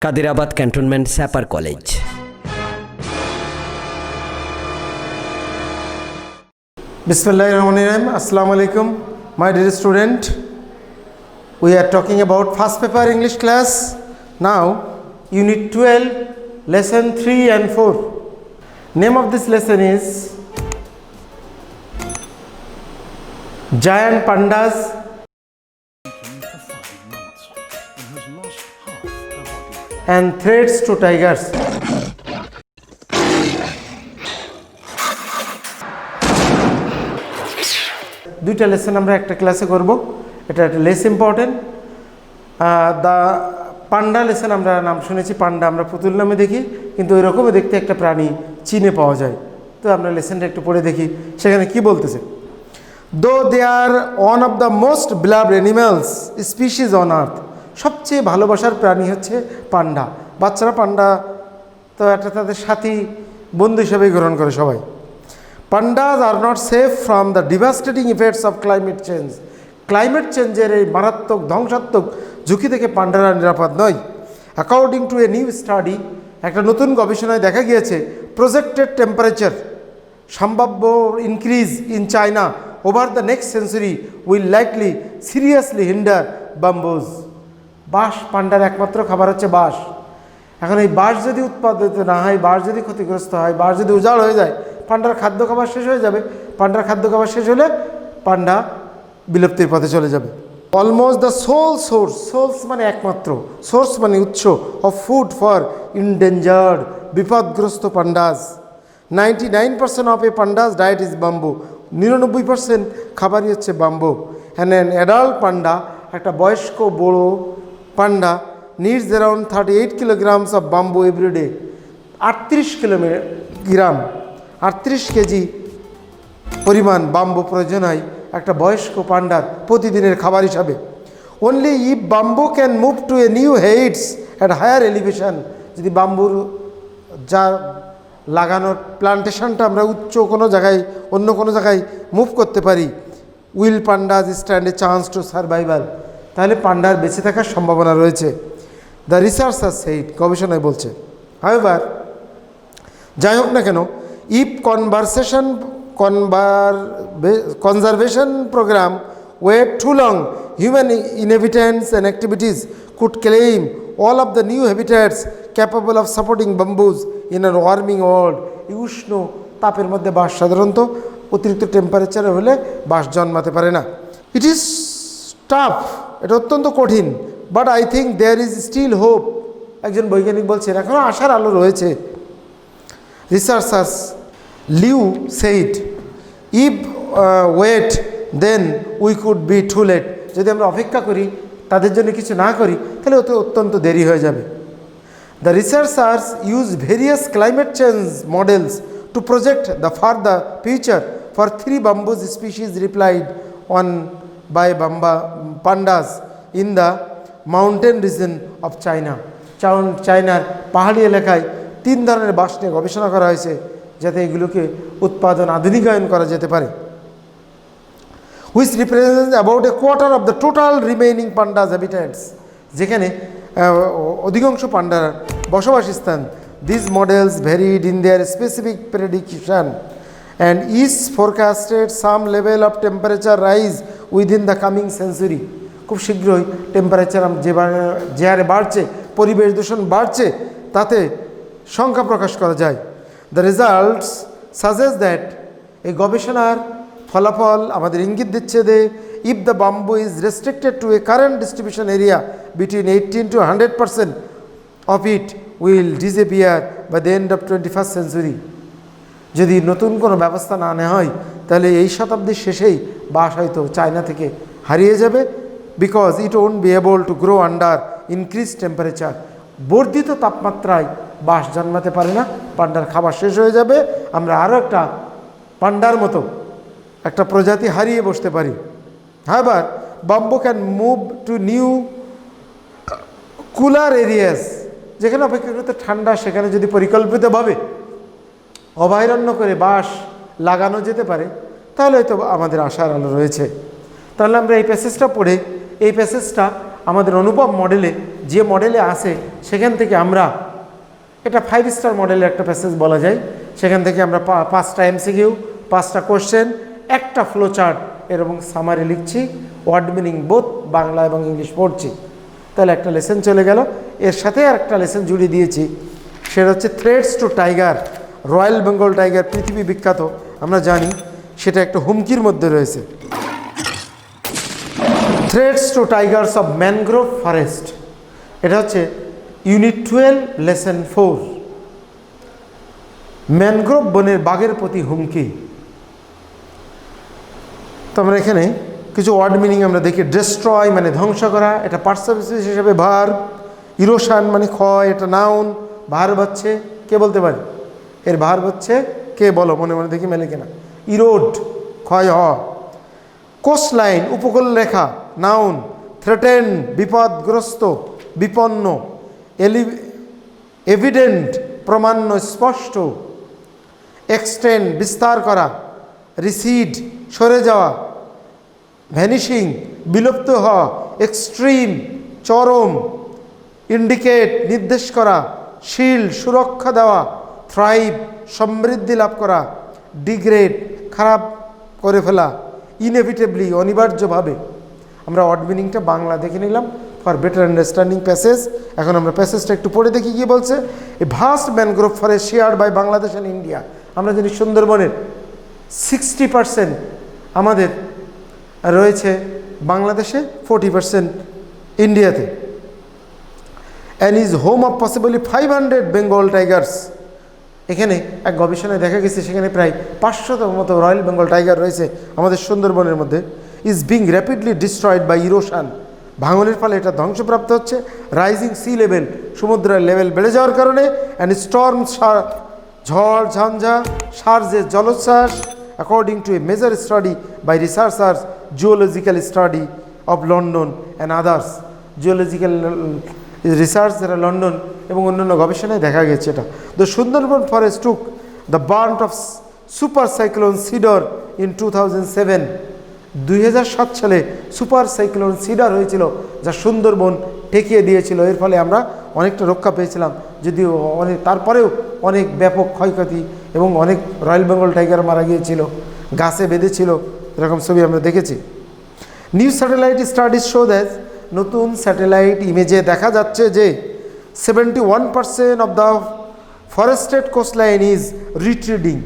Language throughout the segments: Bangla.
কাদিরাবাদ ক্যান্টনমেন্ট স্যাপার college. Bismillahirrahmanirrahim. Assalamu alaikum, my dear student. We are talking about first paper English class. Now, Unit 12, Lesson 3 and 4. Name of this lesson is Giant Pandas and Threats to Tigers. দুইটা লেসন আমরা একটা ক্লাসে করব, এটা একটা less important. The panda lesson আমরা নাম শুনেছি, পান্ডা আমরা পুতুল নামে দেখি, কিন্তু ওই রকমই দেখতে একটা প্রাণী চীনে পাওয়া যায়। তো আমরা লেসনটা একটু পড়ে দেখি সেখানে কি বলতেছে। Though they are one of the most beloved animals species on earth, সবচেয়ে ভালোবাসার প্রাণী হচ্ছে পান্ডা। বাচ্চারা পান্ডা তো একটা তাদের সাথী বন্ধু হিসেবে গ্রহণ করে সবাই। Pandas are not safe from the devastating effects of climate change. Climate চেঞ্জের এই মারাত্মক ধ্বংসাত্মক ঝুঁকি থেকে পান্ডারা নিরাপদ নয়। According to a new study, একটা নতুন গবেষণায় দেখা গিয়েছে প্রজেক্টেড টেম্পারেচার সম্ভাব্য increase in China over the next century will likely seriously hinder bamboos. বাঁশ পান্ডার একমাত্র খাবার হচ্ছে বাঁশ। এখন এই বাঁশ যদি উৎপাদিত না হয়, বাঁশ যদি ক্ষতিগ্রস্ত হয়, বাঁশ যদি উজাড় হয়ে যায়, পান্ডার খাদ্য খাবার শেষ হয়ে যাবে। পান্ডার খাদ্য খাবার শেষ হলে পান্ডা বিলুপ্তির পথে চলে যাবে। Almost the sole source, source মানে একমাত্র, সোর্স মানে উৎস, অফ ফুড ফর ইনডেঞ্জার্ড বিপদগ্রস্ত pandas. 99% of a panda's diet is bamboo. 99% খাবারই হচ্ছে bamboo. And an adult panda, একটা বয়স্ক বড় panda, needs around 38 kilograms of bamboo everyday. 38 kilogram 38 KG পরিমাণ বাম্বু প্রয়োজন হয় একটা বয়স্ক পান্ডার প্রতিদিনের খাবার হিসাবে। Only if bamboo can move to a new heights at higher elevation, যদি বাম্বুর যা লাগানোর প্লান্টেশনটা আমরা উচ্চ কোনো জায়গায় অন্য কোনো জায়গায় মুভ করতে পারি, will pandas stand a chance to survival, তাহলে পান্ডার বেঁচে থাকার সম্ভাবনা রয়েছে। দ্য রিসার্চার সেইড, গবেষণায় বলছে। হাউএভার, যাই হোক না কেন, if conservation program wait too long, human inhabitants and activities could claim all of the new habitats capable of supporting bamboos in a warming world. উষ্ণ তাপের মধ্যে বাঁশ সাধারণত অতিরিক্ত টেম্পারেচারে হলে বাঁশ জন্মাতে পারে না। ইট ইজ টাফ, এটা অত্যন্ত কঠিন, but I think there is still hope. একজন বৈজ্ঞানিক বলছেন এখনও আশার আলো রয়েছে। Researchers Liu said, if wait then we could be two late, যদি আমরা অপেক্ষা করি, তাদের জন্য কিছু না করি, তাহলে ওতে অত্যন্ত দেরি হয়ে যাবে। The researchers use various climate change models to project the further future for 3 bamboos species replied on by pandas in the mountain region of China. চায়নার পাহাড়ি এলাকায় 3 ধরনের বাঁশ নিয়ে গবেষণা করা হয়েছে যাতে এগুলোকে উৎপাদন আধুনিকায়ন করা যেতে পারে। Which represents about a quarter of the total remaining pandas habitats, যেখানে অধিকাংশ পান্ডার বসবাসস্থান। This models varied in their specific prediction and is forecasted some level of temperature rise within the coming century. খুব শীঘ্রই টেম্পারেচার যে হারে বাড়ছে, পরিবেশ দূষণ বাড়ছে, তাতে সংখ্যা প্রকাশ করা যায়। দ্য রেজাল্টস সাজেস্ট দ্যাট, এই গবেষণার ফলাফল আমাদের ইঙ্গিত দিচ্ছে যে if the bamboo is restricted to a current distribution area between 18 to 100% of it will disappear by the end of 21st century. যদি নতুন কোনো ব্যবস্থা না নেওয়া হয়, তাহলে এই শতাব্দীর শেষেই বাঁশ হয়তো চায়না থেকে হারিয়ে যাবে, because it won't be able to grow under increase temperature. বর্ধিত তাপমাত্রায় বাঁশ জন্মাতে পারে না, পান্ডার খাবার শেষ হয়ে যাবে, আমরা আরও একটা পান্ডার মতো একটা প্রজাতি হারিয়ে বসতে পারি। However, bamboo can move two new cooler areas, যেখানে অপেক্ষাকৃত ঠান্ডা, সেখানে যদি পরিকল্পিতভাবে অভয়ারণ্য করে বাঁশ লাগানো যেতে পারে, তাহলে হয়তো আমাদের আশার আলো রয়েছে। তাহলে আমরা এই প্যাসেজটা পড়ে, এই প্যাসেজটা আমাদের অনুপম মডেলে যে মডেলে আছে সেখান থেকে আমরা, এটা 5 স্টার মডেলের একটা প্যাসেজ বলা যায়, সেখান থেকে আমরা 5টা এমসিকিউ, 5টা কোশ্চেন, একটা ফ্লো চার্ট এরকম সামারি লিখছি, ওয়ার্ড মিনিং বোথ বাংলা এবং ইংলিশ পড়ছি। তাহলে একটা লেসন চলে গেল। এর সাথে আর একটা লেসন জুড়ে দিয়েছি, সেটা হচ্ছে threats two tiger. Royal Bengal tiger পৃথিবী বিখ্যাত, আমরা জানি, সেটা একটা হুমকির মধ্যে রয়েছে। Threats two Tigers of mangrove forest, এটা হচ্ছে ইউনিট 12 লেসন 4, ম্যানগ্রোভ বনের বাঘের প্রতি হুমকি। তো আমরা এখানে কিছু ওয়ার্ড মিনিং আমরা দেখি। ডেস্ট্রয় মানে ধ্বংস করা, এটা পার্টসিপিয়েন্ট হিসেবে ভার্ব। ইরোশন মানে ক্ষয়, এটা নাউন। ভার্ব হচ্ছে, কে বলতে পারে এর ভার্ব হচ্ছে, কে বলো, মনে মনে দেখি মেলে কিনা। ইরোড ক্ষয় হওয়া। কোস্ট লাইন উপকূল রেখা, নাউন। থ্রেটেন বিপদগ্রস্ত, বিপন্ন। এভিডেন্ট প্রমাণ্য, স্পষ্ট। এক্সটেন্ড বিস্তার করা। রিসিড সরে যাওয়া। ভ্যানিশিং বিলুপ্ত হওয়া। এক্সট্রিম চরম। ইন্ডিকেট নির্দেশ করা। শিল্ড সুরক্ষা দেওয়া। থ্রাইভ সমৃদ্ধি লাভ করা। ডিগ্রেড খারাপ করে ফেলা। ইনএভিটেবলি অনিবার্যভাবে। আমরা ওয়ার্ড মিনিংটা বাংলা দেখে নিলাম ফর বেটার আন্ডারস্ট্যান্ডিং প্যাসেজ। এখন আমরা প্যাসেজটা একটু পড়ে দেখি কি বলছে। A vast mangrove forest shared by Bangladesh and India. আমরা জানি সুন্দরবনের 60% আমাদের রয়েছে বাংলাদেশে, 40% ইন্ডিয়াতে। And is home of possibly 500 Bengal tigers. এখানে এক গবেষণায় দেখা গেছে সেখানে প্রায় 500টার মতো রয়্যাল বেঙ্গল টাইগার রয়েছে আমাদের সুন্দরবনের মধ্যে। Is being rapidly destroyed by erosion, ভাঙনের ফলে এটা ধ্বংসপ্রাপ্ত হচ্ছে। রাইজিং সি লেভেল, সমুদ্রের লেভেল বেড়ে যাওয়ার কারণে। অ্যান্ড স্টর্ম ঝড় ঝঞ্ঝা, সার্জের জলোচ্ছ্বাস। According to a major study by researchers geological study of London and others. Geological research যারা লন্ডন এবং অন্যান্য গবেষণায় দেখা গেছে এটা। The Sundarban forest took the burnt of super cyclone Sidr in 2007। 2007 সালে সুপার সাইক্লোন সিডার হয়েছিল, যা সুন্দরবন ঠেকিয়ে দিয়েছিল। এর ফলে আমরা অনেকটা রক্ষা পেয়েছিলাম, যদিও অনেক তারপরেও অনেক ব্যাপক ক্ষয়ক্ষতি এবং অনেক রয়্যাল বেঙ্গল টাইগার মারা গিয়েছিল, গাছে বেঁধেছিল, এরকম ছবি আমরা দেখেছি। New satellite studies show that, নতুন স্যাটেলাইট ইমেজে দেখা যাচ্ছে যে 71% of the forested coastline is retreating.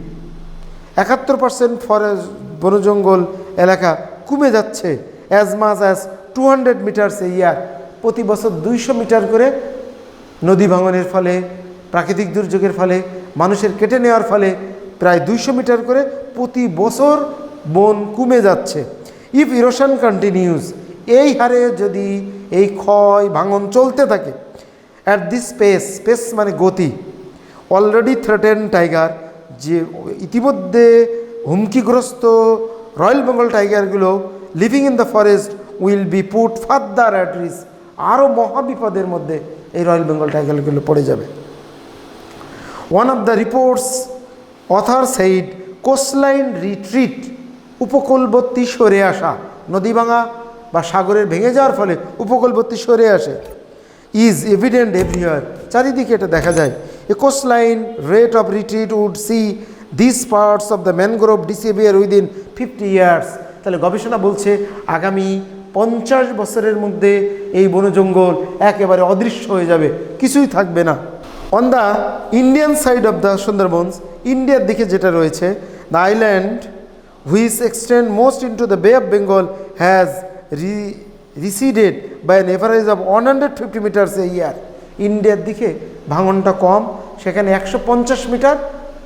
71% forest বনজঙ্গল এলাকা কমে যাচ্ছে। As much as 200 metres a year, প্রতি বছর 200 মিটার করে নদী ভাঙনের ফলে, প্রাকৃতিক দুর্যোগের ফলে, মানুষের কেটে নেওয়ার ফলে প্রায় 200 মিটার করে প্রতি বছর বন কমে যাচ্ছে। ইফ ইরোশন কন্টিনিউজ, এই হারে যদি এই ক্ষয় ভাঙন চলতে থাকে, অ্যাট দিস স্পেস মানে গতি, অলরেডি থ্রেটেন টাইগার, যে ইতিমধ্যে হুমকিগ্রস্ত রয়্যাল বেঙ্গল টাইগারগুলো living in the forest will be put further at risk, আরও মহাবিপদের মধ্যে এই রয়্যাল বেঙ্গল টাইগারগুলো পড়ে যাবে। One of the reports author said coastline retreat, উপকূলবর্তী সরে আসা, নদী ভাঙা বা সাগরের ভেঙে যাওয়ার ফলে উপকূলবর্তী সরে আসে। ইজ এভিডেন্ট এভরিওয়ার, চারিদিকে এটা দেখা যায়। A coastline rate of retreat would see this parts of the mangrove disappear within 50 years. তাহলে গবেষণা বলছে আগামী 50 বছরের মধ্যে এই বনজঙ্গল একেবারে অদৃশ্য হয়ে যাবে, কিছুই থাকবে না। On the Indian side of the Sundarbans, ইন্ডিয়ার দিকে যেটা রয়েছে, the island which extend most into the bay of Bengal has receded by an average of 150 metres a year. ইন্ডিয়ার দিকে ভাঙনটা কম, সেখানে 150 মিটার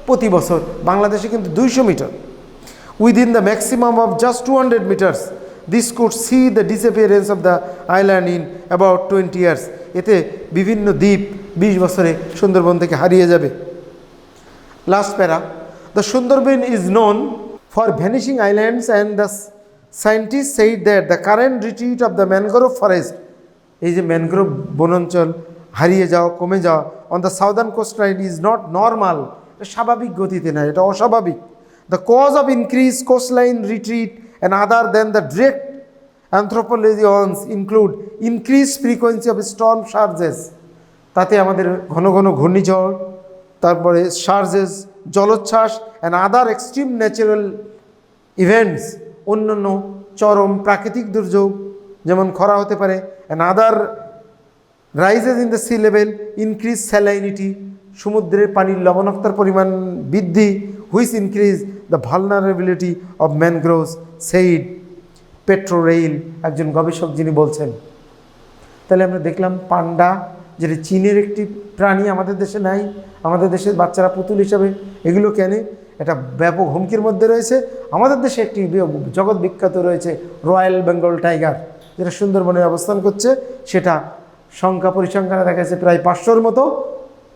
প্রতি বছর, বাংলাদেশে কিন্তু 200 metre. Within the maximum of just 200 metres, this could see the disappearance of the island in about 20 years. এতে বিভিন্ন দ্বীপ 20 বছরে সুন্দরবন থেকে হারিয়ে যাবে। Last para, the Sundarban is known for vanishing islands and the scientist said that the current retreat of the mangrove forest, এই যে ম্যানগ্রোভ বনাঞ্চল হারিয়ে যাওয়া, কমে যাওয়া, on the southern coast line is not normal, এটা স্বাভাবিক গতিতে না, এটা অস্বাভাবিক। The cause of increase coast line retreat and other than the direct anthropogenic include increase frequency of storm surges, তাতে আমাদের ঘন ঘন ঘূর্ণিঝড়, তারপরে সার্জেস, জলোচ্ছ্বাস and other extreme natural events, অন্যান্য চরম প্রাকৃতিক দুর্যোগ যেমন খরা হতে পারে, and other rises in the sea level, increase salinity, সমুদ্রের পানির লবণাক্ততার পরিমাণ বৃদ্ধি, which increase the vulnerability of mangroves, said Petro Rail, একজন গবেষক যিনি বলছেন। তাহলে আমরা দেখলাম পান্ডা, যেটা চীনের একটি প্রাণী, আমাদের দেশে নাই, আমাদের দেশের বাচ্চারা পুতুল হিসাবে এগুলো কেনে, এটা ব্যাপক হুমকির মধ্যে রয়েছে। আমাদের দেশে একটি জগৎ বিখ্যাত রয়েছে রয়্যাল বেঙ্গল টাইগার, যেটা সুন্দরবনে অবস্থান করছে, সেটা সংখ্যা পরিসংখ্যানে দেখা যাচ্ছে প্রায় 500-র মতো,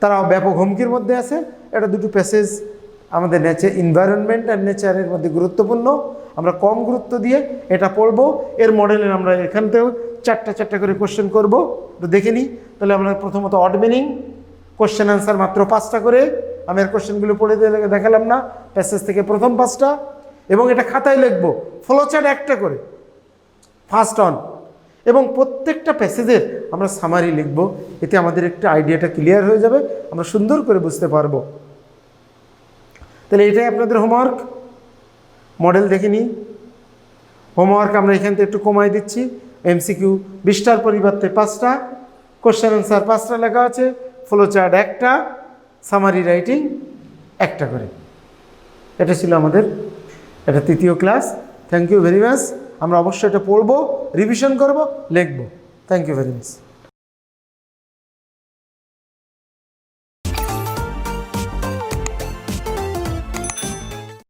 তারাও ব্যাপক হুমকির মধ্যে আছে। এটা দুটো প্যাসেজ আমাদের এনভায়রনমেন্ট অ্যান্ড নেচারের মধ্যে গুরুত্বপূর্ণ, আমরা কম গুরুত্ব দিয়ে এটা পড়বো। এর মডেলের আমরা এখান থেকেও চারটা করে কোশ্চেন করবো, তো দেখে নিই। তাহলে আমরা প্রথমত অড মিনিং, কোশ্চেন অ্যান্সার মাত্র 5টা করে, আমি আর কোশ্চেনগুলো পড়ে দেখালাম না, প্যাসেজ থেকে প্রথম 5টা, এবং এটা খাতায় লিখবো, ফ্লোচার্ট একটা করে ফার্স্ট অন, এবং প্রত্যেকটা প্যাসেজের আমরা সামারি লিখব। এতে আমাদের একটা আইডিয়াটা ক্লিয়ার হয়ে যাবে, আমরা সুন্দর করে বুঝতে পারবো। তাহলে এটাই আপনাদের হোমওয়ার্ক। মডেল দেখে নিই। হোমওয়ার্ক আমরা এখান থেকে একটু কমাই দিচ্ছি, এমসিকিউ 20টার পরিবর্তে 5টা, কোশ্চেন অ্যান্সার 5টা লেখা আছে, ফ্লোচার্ট একটা, সামারি রাইটিং একটা করে। এটা ছিল আমাদের এটা 3য় class. Thank you very much. আমরা অবশ্যই এটা পড়বো, রিভিশন করব, লিখব। Thank you very much.